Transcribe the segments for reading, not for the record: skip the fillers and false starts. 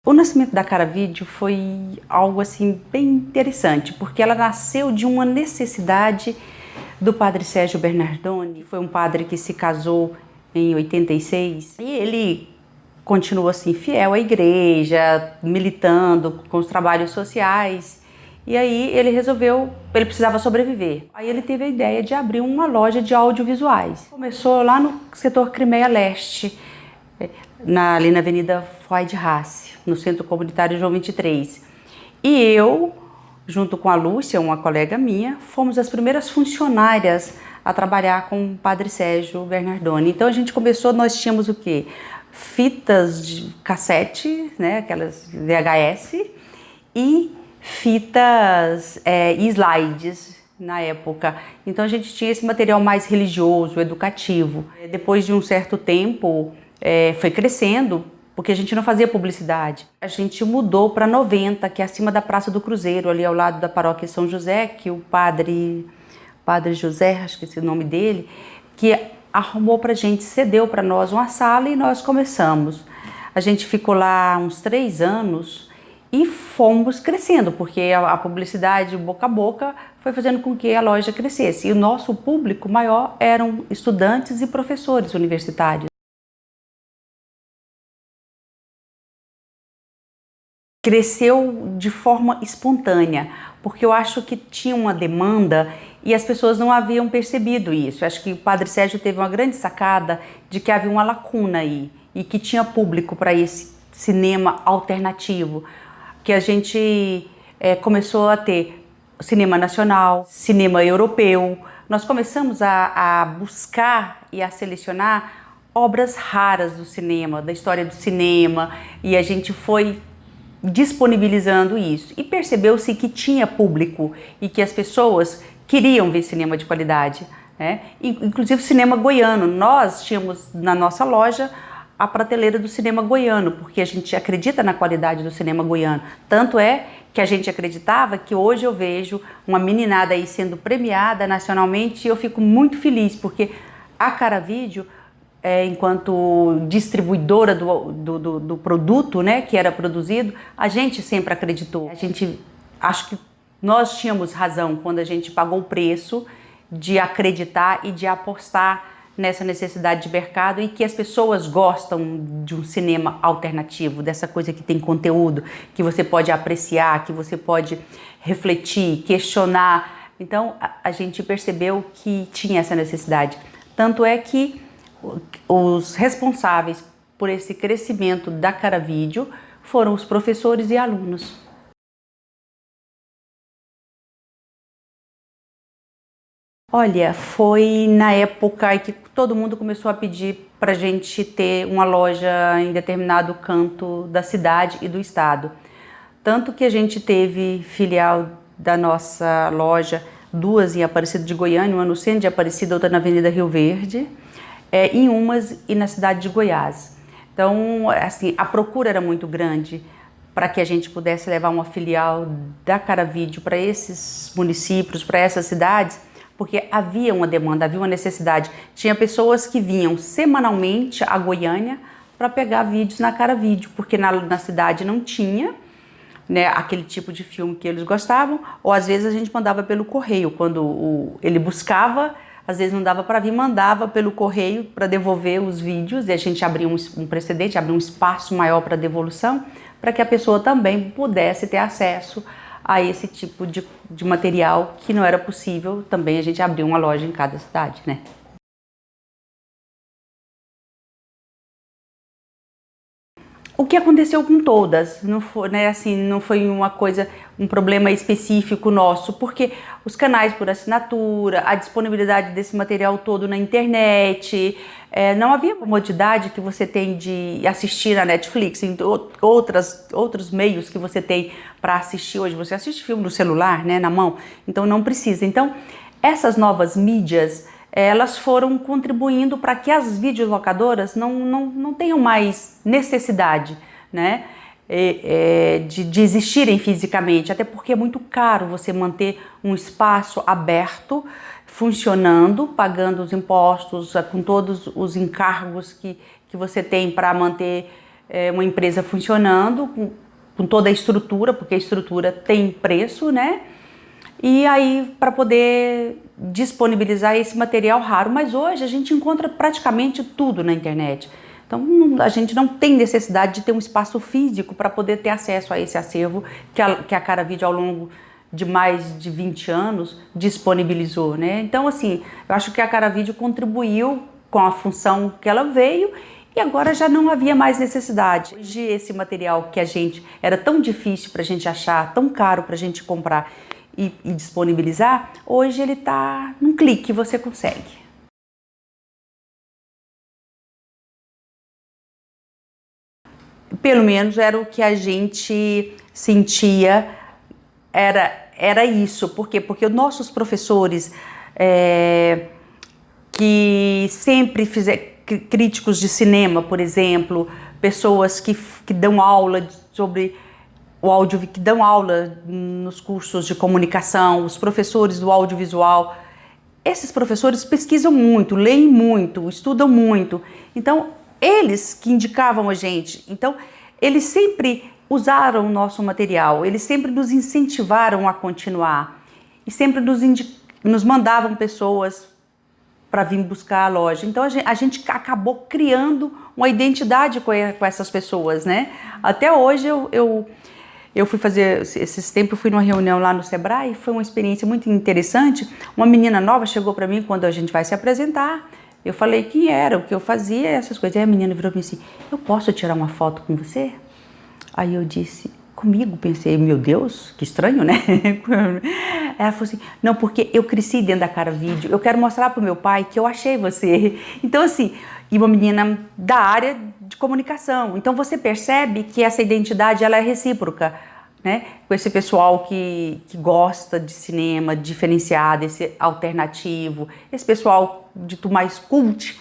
O nascimento da Caravídeo foi algo assim bem interessante, porque ela nasceu de uma necessidade do padre Sérgio Bernardoni. Foi um padre que se casou em 86 e ele continuou assim fiel à igreja, militando com os trabalhos sociais. E aí ele precisava sobreviver. Aí ele teve a ideia de abrir uma loja de audiovisuais. Começou lá no setor Crimeia Leste, ali na Avenida Fuad Rassi, no Centro Comunitário João 23. E eu, junto com a Lúcia, uma colega minha, fomos as primeiras funcionárias a trabalhar com o padre Sérgio Bernardoni. Então a gente começou, nós tínhamos o quê? Fitas de cassete, né, aquelas VHS, e fitas e slides na época. Então a gente tinha esse material mais religioso, educativo. Depois de um certo tempo, foi crescendo, porque a gente não fazia publicidade. A gente mudou para 90, que é acima da Praça do Cruzeiro, ali ao lado da paróquia São José, que o padre José, acho que esse é o nome dele, que arrumou pra gente, cedeu para nós uma sala e nós começamos. A gente ficou lá uns 3 anos e fomos crescendo, porque a publicidade boca a boca foi fazendo com que a loja crescesse. E o nosso público maior eram estudantes e professores universitários. Cresceu de forma espontânea, porque eu acho que tinha uma demanda e as pessoas não haviam percebido isso. Eu acho que o padre Sérgio teve uma grande sacada de que havia uma lacuna aí e que tinha público para esse cinema alternativo, que a gente começou a ter cinema nacional, cinema europeu. Nós começamos a buscar e a selecionar obras raras do cinema, da história do cinema, e a gente foi disponibilizando isso e percebeu-se que tinha público e que as pessoas queriam ver cinema de qualidade, né? Inclusive cinema goiano. Nós tínhamos na nossa loja a prateleira do cinema goiano, porque a gente acredita na qualidade do cinema goiano. Tanto é que a gente acreditava que hoje eu vejo uma meninada aí sendo premiada nacionalmente e eu fico muito feliz, porque a Caravídeo, enquanto distribuidora do produto, né, que era produzido, a gente sempre acreditou. Acho que nós tínhamos razão quando a gente pagou o preço de acreditar e de apostar nessa necessidade de mercado e que as pessoas gostam de um cinema alternativo, dessa coisa que tem conteúdo, que você pode apreciar, que você pode refletir, questionar. Então a gente percebeu que tinha essa necessidade. Tanto é que os responsáveis por esse crescimento da Caravídeo foram os professores e alunos. Olha, foi na época que todo mundo começou a pedir para a gente ter uma loja em determinado canto da cidade e do estado. Tanto que a gente teve filial da nossa loja, 2 em Aparecida de Goiânia, uma no centro de Aparecida, outra na Avenida Rio Verde, em Umas e na cidade de Goiás. Então, assim, a procura era muito grande para que a gente pudesse levar uma filial da Caravídeo para esses municípios, para essas cidades, porque havia uma demanda, havia uma necessidade. Tinha pessoas que vinham semanalmente a Goiânia para pegar vídeos na Caravídeo, porque na cidade não tinha, né, aquele tipo de filme que eles gostavam, ou às vezes a gente mandava pelo correio, quando ele buscava, às vezes não dava para vir, mandava pelo correio para devolver os vídeos, e a gente abria um precedente, abria um espaço maior para devolução, para que a pessoa também pudesse ter acesso a esse tipo de material que não era possível. Também a gente abriu uma loja em cada cidade, né? O que aconteceu com todas, não foi, né, assim, não foi uma coisa, um problema específico nosso, porque os canais por assinatura, a disponibilidade desse material todo na internet, não havia comodidade que você tem de assistir na Netflix, em outros meios que você tem para assistir hoje. Você assiste filme no celular, né, na mão, então não precisa. Então, essas novas mídias, elas foram contribuindo para que as videolocadoras não tenham mais necessidade, né, de existirem fisicamente, até porque é muito caro você manter um espaço aberto, funcionando, pagando os impostos, com todos os encargos que você tem para manter uma empresa funcionando, com toda a estrutura, porque a estrutura tem preço, né? E aí, para poder disponibilizar esse material raro. Mas hoje a gente encontra praticamente tudo na internet. Então, a gente não tem necessidade de ter um espaço físico para poder ter acesso a esse acervo que a Caravídeo, ao longo de mais de 20 anos, disponibilizou, né? Então, assim, eu acho que a Caravídeo contribuiu com a função que ela veio e agora já não havia mais necessidade. Hoje, esse material que era tão difícil para a gente achar, tão caro para a gente comprar e disponibilizar, hoje ele está num clique, você consegue. Pelo menos era o que a gente sentia, era isso. Por quê? Porque os nossos professores, que sempre fizeram, críticos de cinema, por exemplo, pessoas que dão aula sobre o áudio, que dão aula nos cursos de comunicação, os professores do audiovisual, esses professores pesquisam muito, leem muito, estudam muito. Então, eles que indicavam a gente, então, eles sempre usaram o nosso material, eles sempre nos incentivaram a continuar e sempre nos mandavam pessoas para vir buscar a loja. Então, a gente acabou criando uma identidade com essas pessoas, né? Até hoje, eu fui fazer, esses tempos eu fui numa reunião lá no Sebrae, foi uma experiência muito interessante. Uma menina nova chegou para mim quando a gente vai se apresentar. Eu falei quem era, o que eu fazia, essas coisas. Aí a menina virou para mim assim, eu posso tirar uma foto com você? Aí eu disse, comigo? Pensei, meu Deus, que estranho, né? Ela falou assim, não, porque eu cresci dentro da Caravídeo, eu quero mostrar pro meu pai que eu achei você. Então assim, e uma menina da área de comunicação. Então você percebe que essa identidade ela é recíproca, né? Com esse pessoal que gosta de cinema diferenciado, esse alternativo, esse pessoal dito mais cult,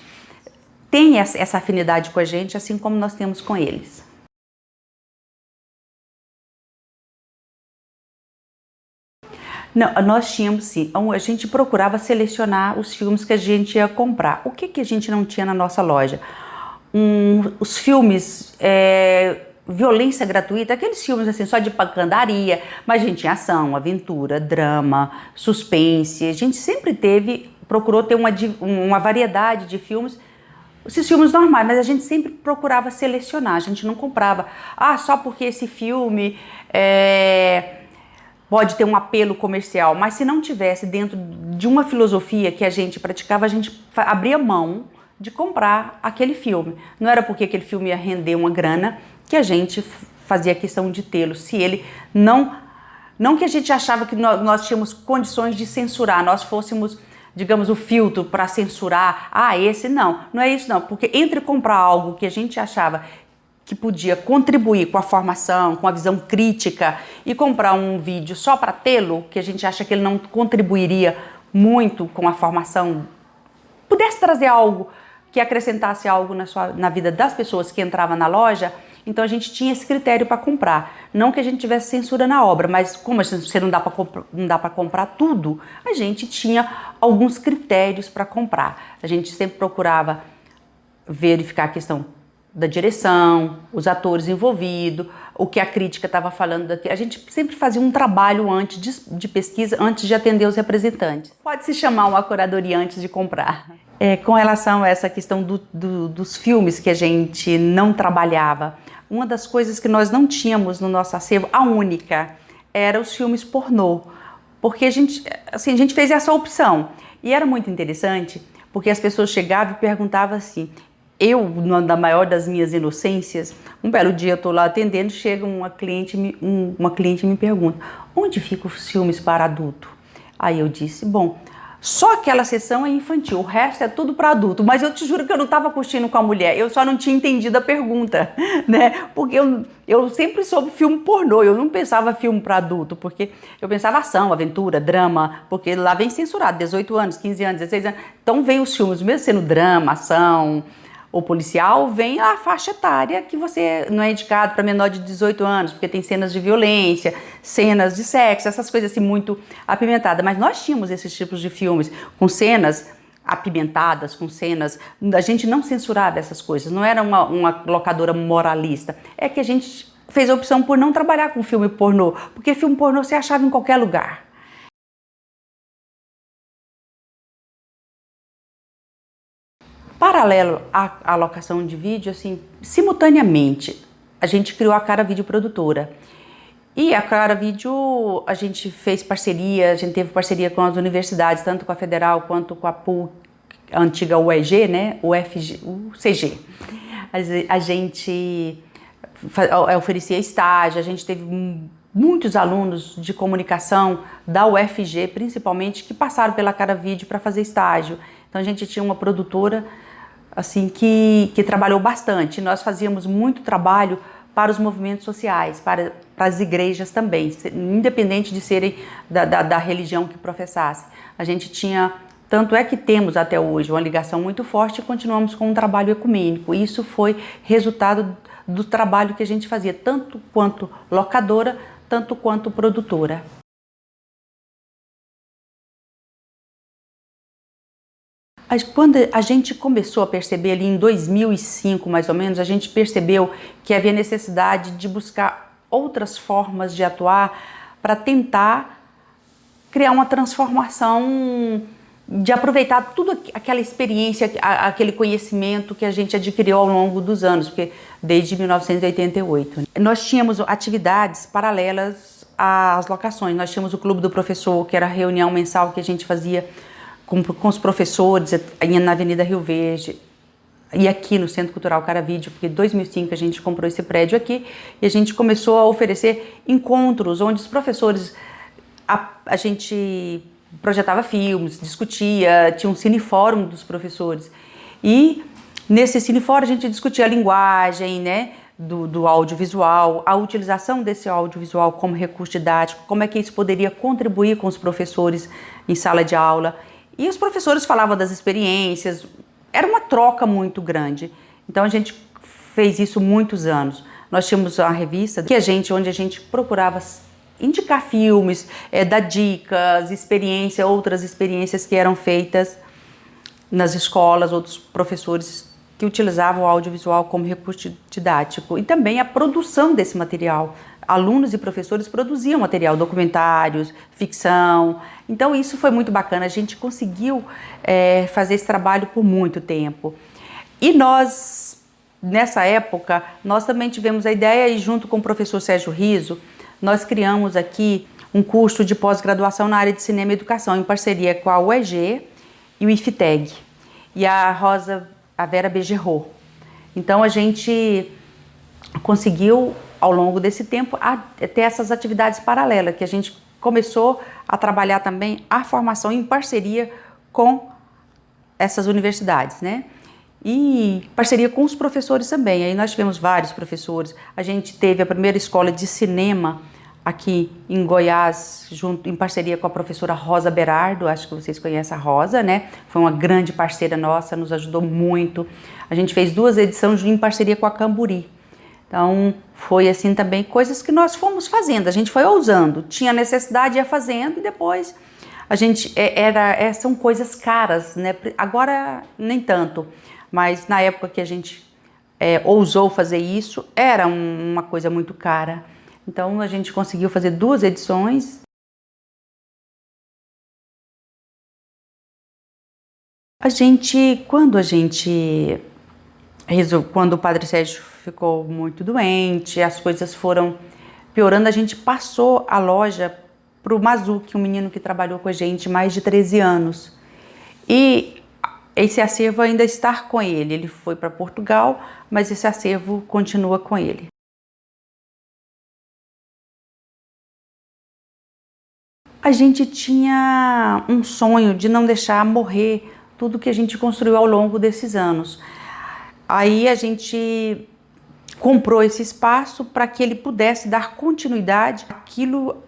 tem essa afinidade com a gente, assim como nós temos com eles. Não, nós tínhamos sim, a gente procurava selecionar os filmes que a gente ia comprar. O que a gente não tinha na nossa loja? Os filmes, violência gratuita, aqueles filmes assim só de pancadaria, mas a gente tinha ação, aventura, drama, suspense, a gente sempre procurou ter uma variedade de filmes, esses filmes normais, mas a gente sempre procurava selecionar, a gente não comprava, só porque esse filme pode ter um apelo comercial, mas se não tivesse dentro de uma filosofia que a gente praticava, a gente abria mão de comprar aquele filme. Não era porque aquele filme ia render uma grana que a gente fazia questão de tê-lo. Se ele não que a gente achava que nós tínhamos condições de censurar, nós fôssemos, digamos, o filtro para censurar, esse não é isso não, porque entre comprar algo que a gente achava que podia contribuir com a formação, com a visão crítica, e comprar um vídeo só para tê-lo, que a gente acha que ele não contribuiria muito com a formação, pudesse trazer algo que acrescentasse algo na vida das pessoas que entravam na loja, então a gente tinha esse critério para comprar. Não que a gente tivesse censura na obra, mas como você não dá para comprar tudo, a gente tinha alguns critérios para comprar. A gente sempre procurava verificar a questão da direção, os atores envolvidos, o que a crítica estava falando daqui. A gente sempre fazia um trabalho antes de pesquisa, antes de atender os representantes. Pode se chamar uma curadoria antes de comprar. Com relação a essa questão dos filmes que a gente não trabalhava, uma das coisas que nós não tínhamos no nosso acervo, a única, era os filmes pornô. Porque a gente fez essa opção. E era muito interessante, porque as pessoas chegavam e perguntavam assim, na maior das minhas inocências, um belo dia eu estou lá atendendo, chega uma cliente me pergunta, onde ficam os filmes para adulto? Aí eu disse, bom, só aquela sessão é infantil, o resto é tudo para adulto, mas eu te juro que eu não estava curtindo com a mulher, eu só não tinha entendido a pergunta, né? Porque eu sempre soube filme pornô, eu não pensava filme para adulto, porque eu pensava ação, aventura, drama, porque lá vem censurado, 18 anos, 15 anos, 16 anos, então vem os filmes, mesmo sendo drama, ação ou policial, vem a faixa etária que você não é indicado para menor de 18 anos, porque tem cenas de violência, cenas de sexo, essas coisas assim muito apimentadas. Mas nós tínhamos esses tipos de filmes com cenas apimentadas, com cenas. A gente não censurava essas coisas, não era uma locadora moralista. É que a gente fez a opção por não trabalhar com filme pornô, porque filme pornô você achava em qualquer lugar. Paralelo à locação de vídeo, assim, simultaneamente, a gente criou a Cara Vídeo Produtora. E a Cara Vídeo, a gente fez parceria, a gente teve parceria com as universidades, tanto com a Federal quanto com a PUC, a antiga UEG, né? O CG. A gente oferecia estágio, a gente teve muitos alunos de comunicação da UFG, principalmente, que passaram pela Cara Vídeo para fazer estágio. Então a gente tinha uma produtora assim que trabalhou bastante. Nós fazíamos muito trabalho para os movimentos sociais, para as igrejas também, independente de serem da religião que professasse. A gente tinha, tanto é que temos até hoje uma ligação muito forte e continuamos com um trabalho ecumênico. Isso foi resultado do trabalho que a gente fazia, tanto quanto locadora, tanto quanto produtora. Quando a gente começou a perceber ali em 2005, mais ou menos, a gente percebeu que havia necessidade de buscar outras formas de atuar para tentar criar uma transformação, de aproveitar tudo aquela experiência, aquele conhecimento que a gente adquiriu ao longo dos anos, porque desde 1988. Nós tínhamos atividades paralelas às locações. Nós tínhamos o Clube do Professor, que era a reunião mensal que a gente fazia com os professores na Avenida Rio Verde e aqui no Centro Cultural Cara Vídeo, porque em 2005 a gente comprou esse prédio aqui e a gente começou a oferecer encontros onde os professores, a gente projetava filmes, discutia, tinha um cinefórum dos professores e nesse cinefórum a gente discutia a linguagem, né, do audiovisual, a utilização desse audiovisual como recurso didático, como é que isso poderia contribuir com os professores em sala de aula. E os professores falavam das experiências, era uma troca muito grande. Então a gente fez isso muitos anos. Nós tínhamos uma revista onde a gente procurava indicar filmes, dar dicas, outras experiências que eram feitas nas escolas, outros professores que utilizavam o audiovisual como recurso didático. E também a produção desse material. Alunos e professores produziam material, documentários, ficção. Então isso foi muito bacana, a gente conseguiu fazer esse trabalho por muito tempo. E nós, nessa época, nós também tivemos a ideia e junto com o professor Sérgio Riso, nós criamos aqui um curso de pós-graduação na área de cinema e educação, em parceria com a UEG e o IFTEG, e a Vera Bejerot. Então a gente conseguiu, ao longo desse tempo, ter essas atividades paralelas, que a gente começou a trabalhar também a formação em parceria com essas universidades, né? E parceria com os professores também. Aí nós tivemos vários professores. A gente teve a primeira escola de cinema aqui em Goiás, em parceria com a professora Rosa Berardo, acho que vocês conhecem a Rosa, né? Foi uma grande parceira nossa, nos ajudou muito. A gente fez 2 edições em parceria com a Camburi. Então, foi assim também coisas que nós fomos fazendo, a gente foi ousando, tinha necessidade, ia fazendo e depois a gente, são coisas caras, né? Agora nem tanto, mas na época que a gente ousou fazer isso, era uma coisa muito cara. Então, a gente conseguiu fazer 2 edições. Quando o Padre Sérgio ficou muito doente, as coisas foram piorando, a gente passou a loja para o Mazuki, um menino que trabalhou com a gente mais de 13 anos. E esse acervo ainda está com ele. Ele foi para Portugal, mas esse acervo continua com ele. A gente tinha um sonho de não deixar morrer tudo que a gente construiu ao longo desses anos. Aí a gente comprou esse espaço para que ele pudesse dar continuidade àquilo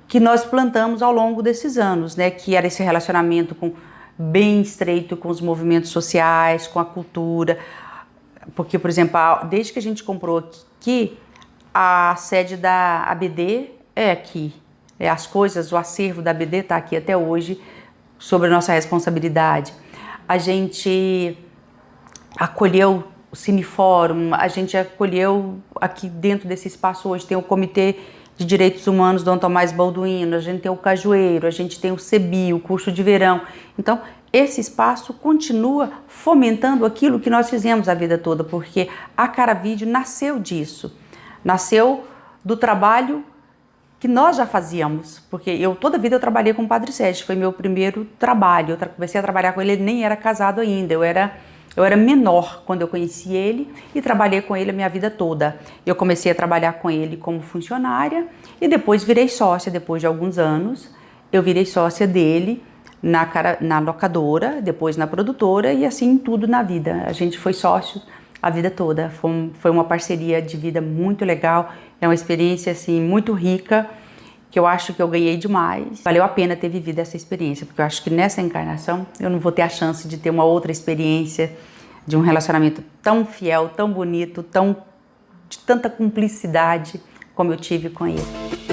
que nós plantamos ao longo desses anos, né? Que era esse relacionamento bem estreito com os movimentos sociais, com a cultura. Porque, por exemplo, desde que a gente comprou aqui, a sede da ABD é aqui. O acervo da ABD está aqui até hoje, sob a nossa responsabilidade. a gente acolheu o Cinefórum, a gente acolheu aqui dentro desse espaço hoje, tem o Comitê de Direitos Humanos Dom Tomás Balduino, a gente tem o Cajueiro, a gente tem o CEBI, o curso de verão. Então, esse espaço continua fomentando aquilo que nós fizemos a vida toda, porque a Caravídeo nasceu disso, nasceu do trabalho que nós já fazíamos, porque toda a vida eu trabalhei com o Padre Sérgio, foi meu primeiro trabalho, eu comecei a trabalhar com ele nem era casado ainda, eu era menor quando eu conheci ele e trabalhei com ele a minha vida toda. Eu comecei a trabalhar com ele como funcionária e depois virei sócia, depois de alguns anos, eu virei sócia dele na locadora, depois na produtora e assim tudo na vida. A gente foi sócio a vida toda, foi uma parceria de vida muito legal, é uma experiência assim muito rica, que eu acho que eu ganhei demais. Valeu a pena ter vivido essa experiência, porque eu acho que nessa encarnação eu não vou ter a chance de ter uma outra experiência de um relacionamento tão fiel, tão bonito, de tanta cumplicidade como eu tive com ele.